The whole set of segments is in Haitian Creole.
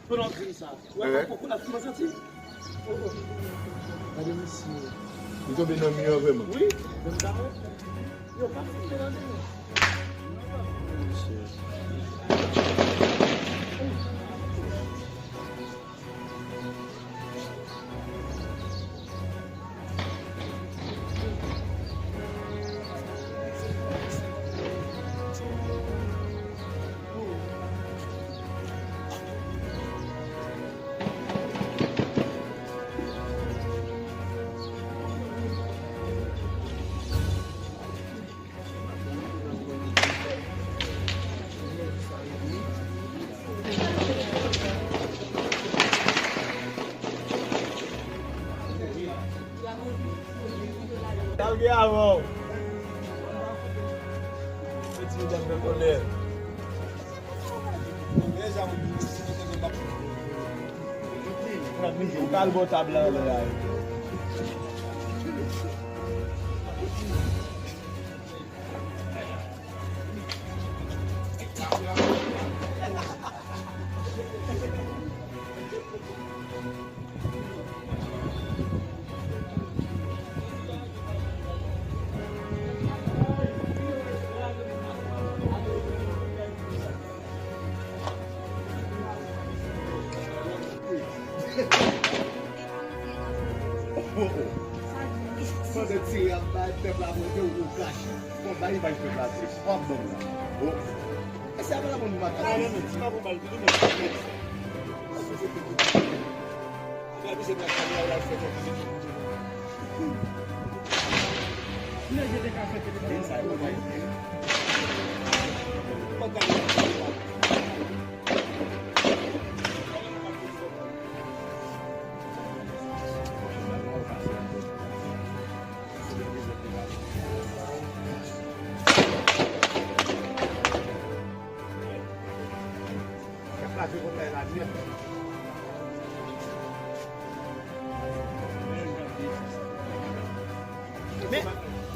Pendant que ça. Ouais, pourquoi la fille senti? Regardez, monsieur. Vous tombez dans le milieu vraiment? Oui, comme ça. Yo, pas fait dans le Talgue avant. Petit de colère. O calmo tá hablando aí. Quando eu tinha pela mão do gacho, quando aí vai pegar esse fogo lá. Essa é a mão do matar. Não, não, não, não, não,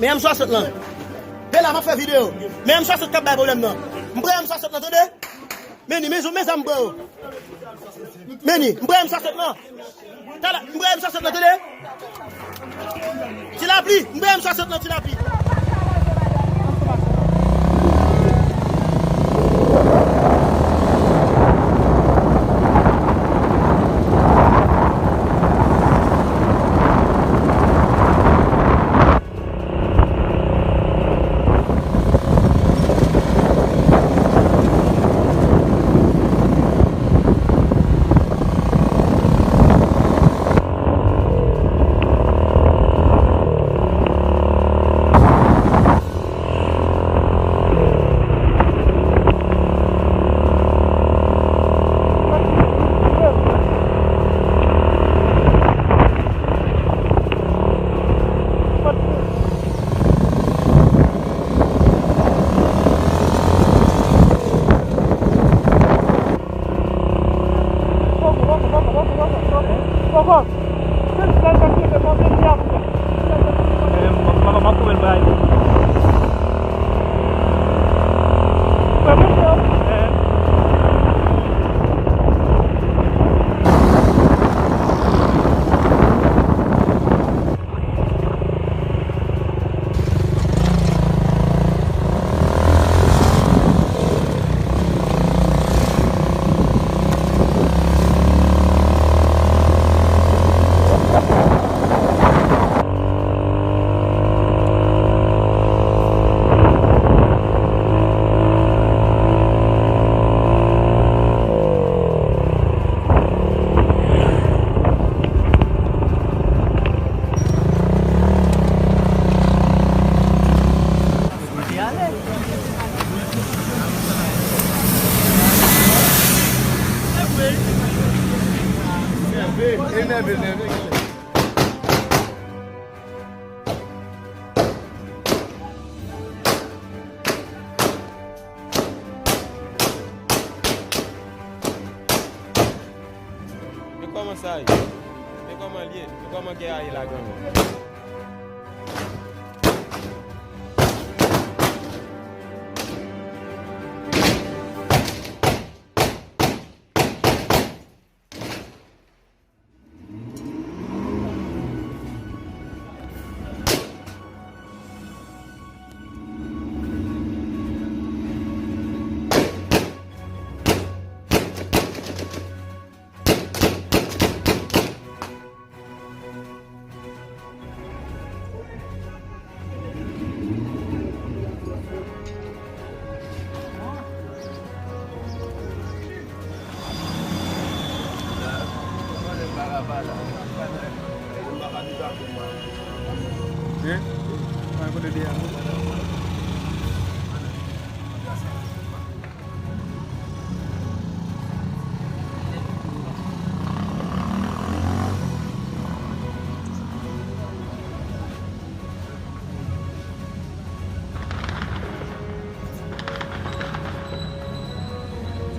Même 60 là. Dès là, m'a fait vidéo. Même 60 cap problème non. M'prem 60 là, attendez. Meni, mes amis bro. Meni, m'prem 60 là. Tala, m'prem 60 là, attendez. Tu l'as pris, m'prem 60 là, tu l'as pris. Comment ça? Mais comment lié? Comment qu'il y a la gamme? Ça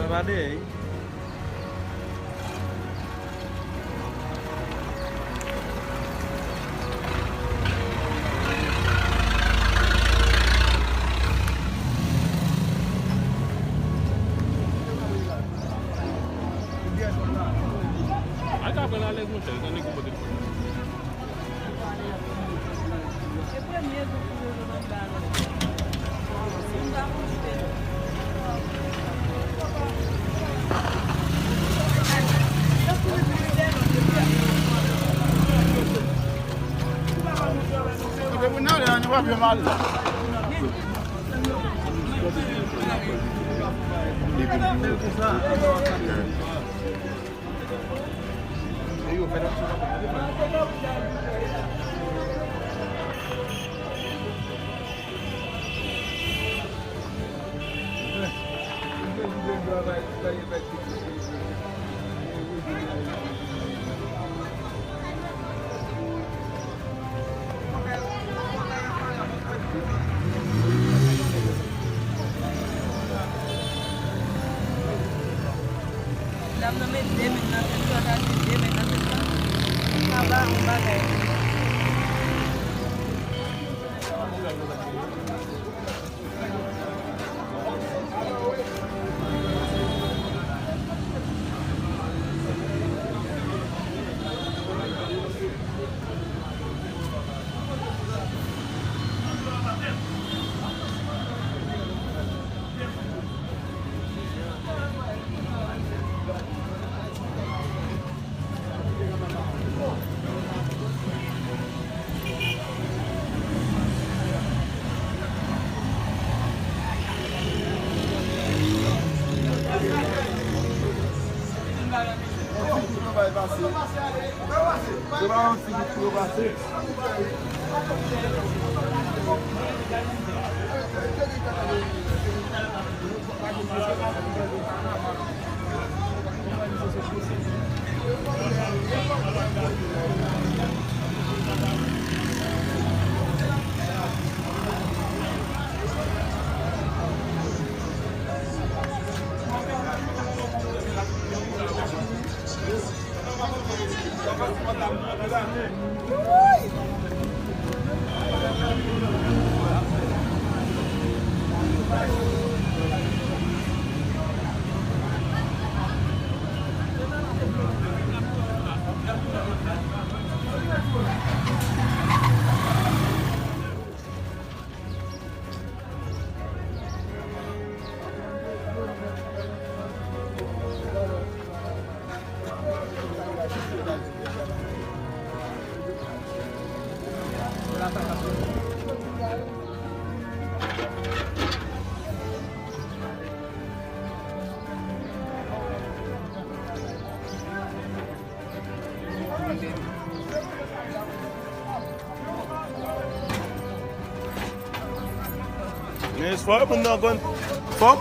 va aller. Mas vamos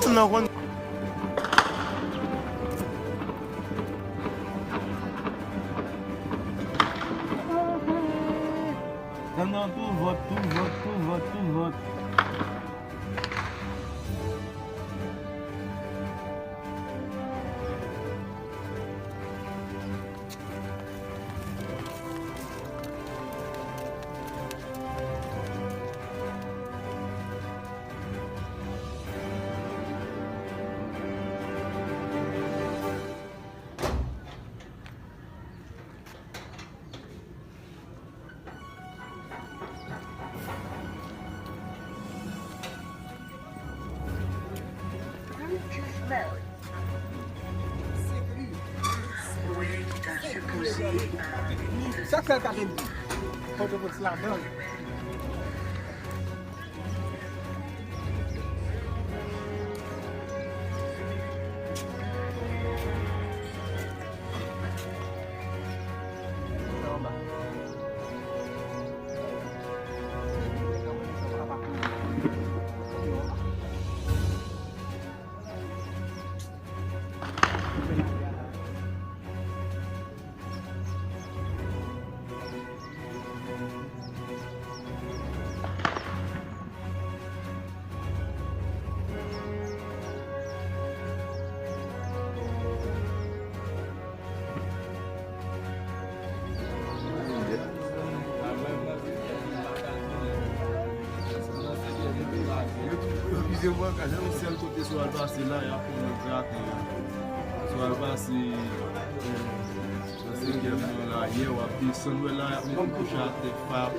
não quando não, tu voto. Ça fait le carré. Faut que vous la donne. Plusieurs fois, quand j'ai un seul côté sur le passé là, il y a pour le gratter. Sur le passé, c'est que là, hier, on a pris son là, il y a une couche à tête, pas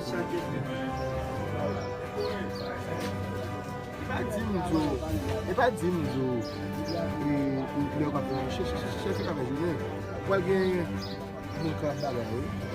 E pa di mzo e le wap cherche ka ve jounen. Wal gen moun ka bagay.